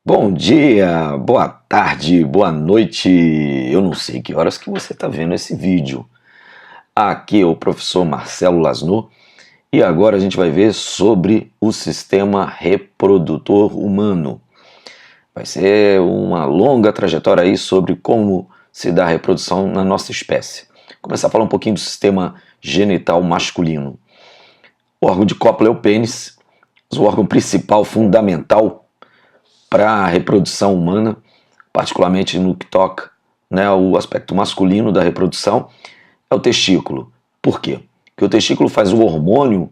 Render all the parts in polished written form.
Bom dia, boa tarde, boa noite. Eu não sei que horas que você está vendo esse vídeo. Aqui é o professor Marcelo Lasno e agora a gente vai ver sobre o sistema reprodutor humano. Vai ser uma longa trajetória aí sobre como se dá a reprodução na nossa espécie. Vou começar a falar um pouquinho do sistema genital masculino. O órgão de cópula é o pênis, o órgão principal, fundamental para a reprodução humana, particularmente no que toca, né, o aspecto masculino da reprodução, é o testículo. Por quê? Porque o testículo faz o hormônio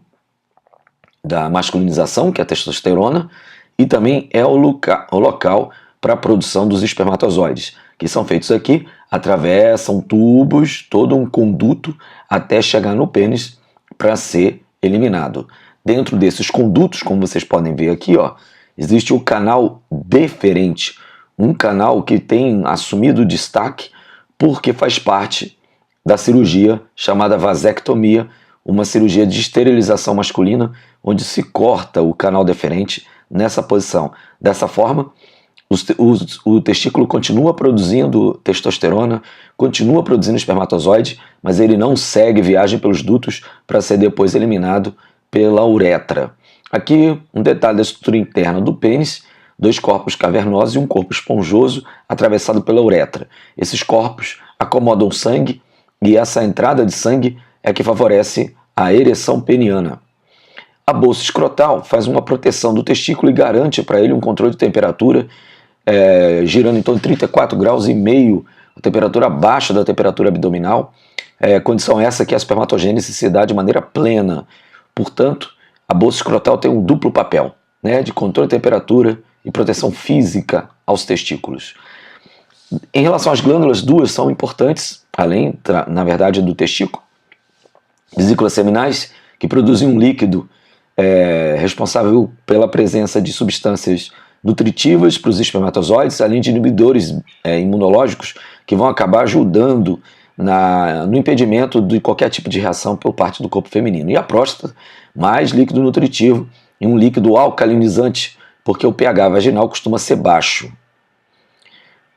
da masculinização, que é a testosterona, e também é o local para a produção dos espermatozoides, que são feitos aqui, atravessam tubos, todo um conduto, até chegar no pênis para ser eliminado. Dentro desses condutos, como vocês podem ver aqui, ó, existe o canal deferente, um canal que tem assumido destaque porque faz parte da cirurgia chamada vasectomia, uma cirurgia de esterilização masculina, onde se corta o canal deferente nessa posição. Dessa forma, o testículo continua produzindo testosterona, continua produzindo espermatozoide, mas ele não segue viagem pelos dutos para ser depois eliminado pela uretra. Aqui um detalhe da estrutura interna do pênis, dois corpos cavernosos e um corpo esponjoso atravessado pela uretra. Esses corpos acomodam sangue e essa entrada de sangue é que favorece a ereção peniana. A bolsa escrotal faz uma proteção do testículo e garante para ele um controle de temperatura, girando em torno de 34 graus e meio, a temperatura abaixo da temperatura abdominal, condição essa que a espermatogênese se dá de maneira plena. Portanto, a bolsa escrotal tem um duplo papel, né, de controle de temperatura e proteção física aos testículos. Em relação às glândulas, duas são importantes, além, na verdade, do testículo. Vesículas seminais, que produzem um líquido responsável pela presença de substâncias nutritivas para os espermatozoides, além de inibidores imunológicos que vão acabar ajudando no impedimento de qualquer tipo de reação por parte do corpo feminino. E a próstata, mais líquido nutritivo e um líquido alcalinizante, porque o pH vaginal costuma ser baixo.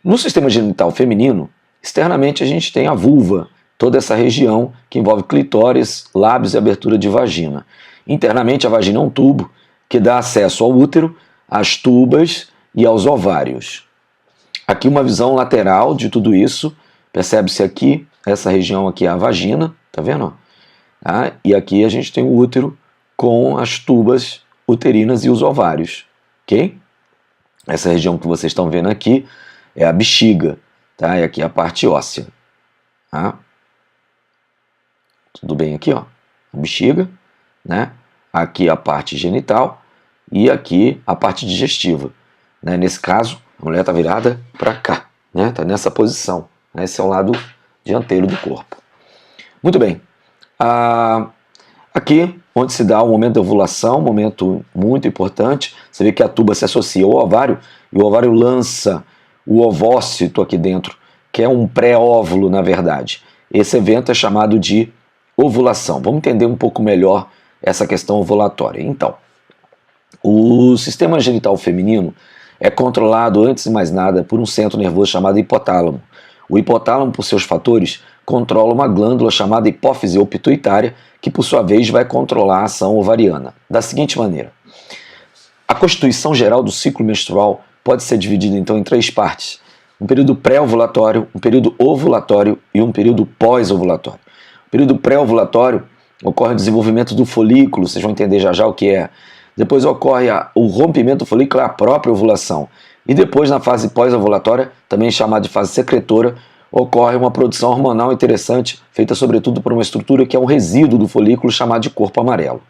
No sistema genital feminino, externamente a gente tem a vulva, toda essa região que envolve clitóris, lábios e abertura de vagina. Internamente a vagina é um tubo que dá acesso ao útero, às tubas e aos ovários. Aqui uma visão lateral de tudo isso, percebe-se aqui, essa região aqui é a vagina, tá vendo? Ah, e aqui a gente tem o útero com as tubas uterinas e os ovários, ok? Essa região que vocês estão vendo aqui é a bexiga, tá? E aqui é a parte óssea, tá? Tudo bem aqui, ó, a bexiga, né? Aqui a parte genital e aqui a parte digestiva, né? Nesse caso, a mulher está virada para cá, né? Tá nessa posição. Esse é o lado dianteiro do corpo. Muito bem. Aqui, onde se dá o momento da ovulação, um momento muito importante, você vê que a tuba se associa ao ovário e o ovário lança o ovócito aqui dentro, que é um pré-óvulo, na verdade. Esse evento é chamado de ovulação. Vamos entender um pouco melhor essa questão ovulatória. Então, o sistema genital feminino é controlado, antes de mais nada, por um centro nervoso chamado hipotálamo. O hipotálamo, por seus fatores, controla uma glândula chamada hipófise ou pituitária, que por sua vez vai controlar a ação ovariana. Da seguinte maneira: a constituição geral do ciclo menstrual pode ser dividida então em três partes: um período pré-ovulatório, um período ovulatório e um período pós-ovulatório. O período pré-ovulatório ocorre o desenvolvimento do folículo, vocês vão entender já já o que é. Depois ocorre o rompimento do folículo, a própria ovulação. E depois, na fase pós-ovulatória, também chamada de fase secretora, ocorre uma produção hormonal interessante, feita sobretudo por uma estrutura que é um resíduo do folículo chamado de corpo amarelo.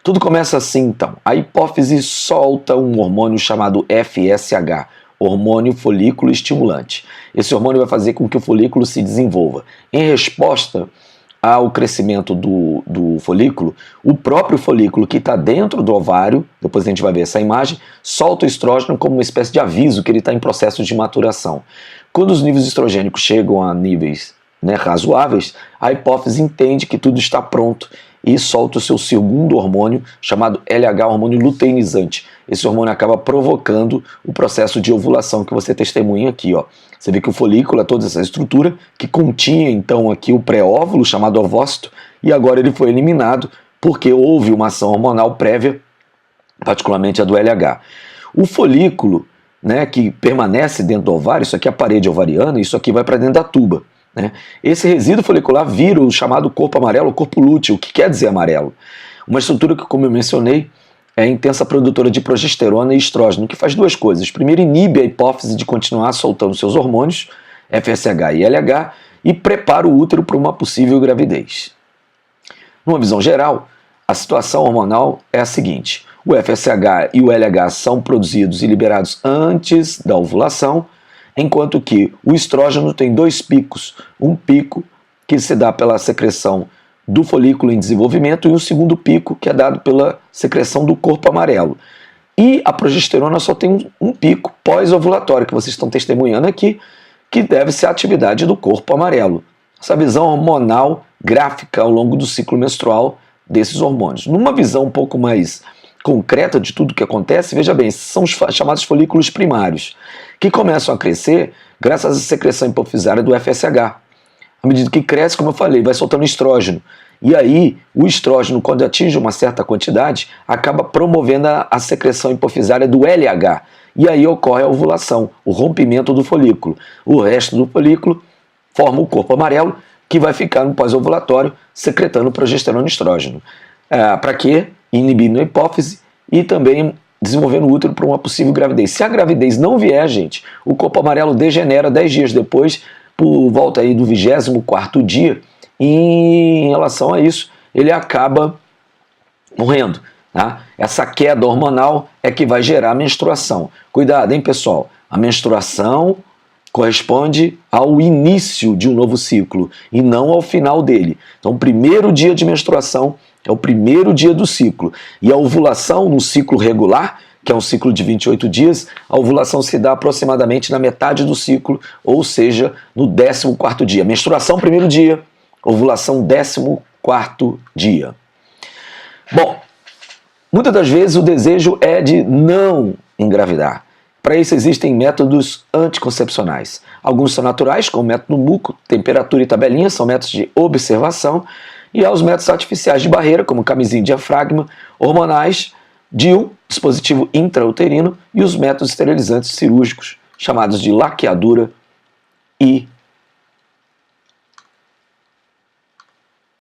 Tudo começa assim, então. A hipófise solta um hormônio chamado FSH, hormônio folículo estimulante. Esse hormônio vai fazer com que o folículo se desenvolva. Em resposta ao crescimento do folículo, o próprio folículo que está dentro do ovário, depois a gente vai ver essa imagem, solta o estrógeno como uma espécie de aviso que ele está em processo de maturação. Quando os níveis estrogênicos chegam a níveis, né, razoáveis, a hipófise entende que tudo está pronto e solta o seu segundo hormônio, chamado LH, hormônio luteinizante. esse hormônio acaba provocando o processo de ovulação que você testemunha aqui, ó. Você vê que o folículo é toda essa estrutura que continha então aqui o pré-óvulo, chamado ovócito, e agora ele foi eliminado porque houve uma ação hormonal prévia, particularmente a do LH. O folículo, né, que permanece dentro do ovário, isso aqui é a parede ovariana, isso aqui vai para dentro da tuba, né? Esse resíduo folicular vira o chamado corpo amarelo, o corpo lúteo, o que quer dizer amarelo. Uma estrutura que, como eu mencionei, é intensa produtora de progesterona e estrógeno, que faz duas coisas. Primeiro, inibe a hipófise de continuar soltando seus hormônios, FSH e LH, e prepara o útero para uma possível gravidez. Numa visão geral, a situação hormonal é a seguinte: o FSH e o LH são produzidos e liberados antes da ovulação, enquanto que o estrógeno tem dois picos. Um pico que se dá pela secreção do folículo em desenvolvimento e um segundo pico que é dado pela secreção do corpo amarelo. E a progesterona só tem um pico pós-ovulatório, que vocês estão testemunhando aqui, que deve ser a atividade do corpo amarelo. Essa visão hormonal gráfica ao longo do ciclo menstrual desses hormônios. Numa visão um pouco mais concreta de tudo que acontece, veja bem, são os chamados folículos primários, que começam a crescer graças à secreção hipofisária do FSH. À medida que cresce, como eu falei, vai soltando estrógeno. E aí, o estrógeno, quando atinge uma certa quantidade, acaba promovendo a secreção hipofisária do LH. E aí ocorre a ovulação, o rompimento do folículo. O resto do folículo forma o corpo amarelo, que vai ficar no pós-ovulatório secretando progesterona e estrógeno. Para quê? Inibindo a hipófise e também desenvolvendo o útero para uma possível gravidez. Se a gravidez não vier, gente, o corpo amarelo degenera 10 dias depois, por volta aí do 24º dia, e em relação a isso, ele acaba morrendo. Tá? Essa queda hormonal é que vai gerar a menstruação. Cuidado, hein, pessoal? A menstruação corresponde ao início de um novo ciclo e não ao final dele. Então, o primeiro dia de menstruação é o primeiro dia do ciclo. E a ovulação no ciclo regular, que é um ciclo de 28 dias, a ovulação se dá aproximadamente na metade do ciclo, ou seja, no 14º dia. Menstruação, primeiro dia, ovulação, 14º dia. Bom, muitas das vezes o desejo é de não engravidar. Para isso existem métodos anticoncepcionais. Alguns são naturais, como o método muco, temperatura e tabelinha, são métodos de observação, e há os métodos artificiais de barreira, como camisinha e diafragma, hormonais, DIU, dispositivo intrauterino, e os métodos esterilizantes cirúrgicos, chamados de laqueadura e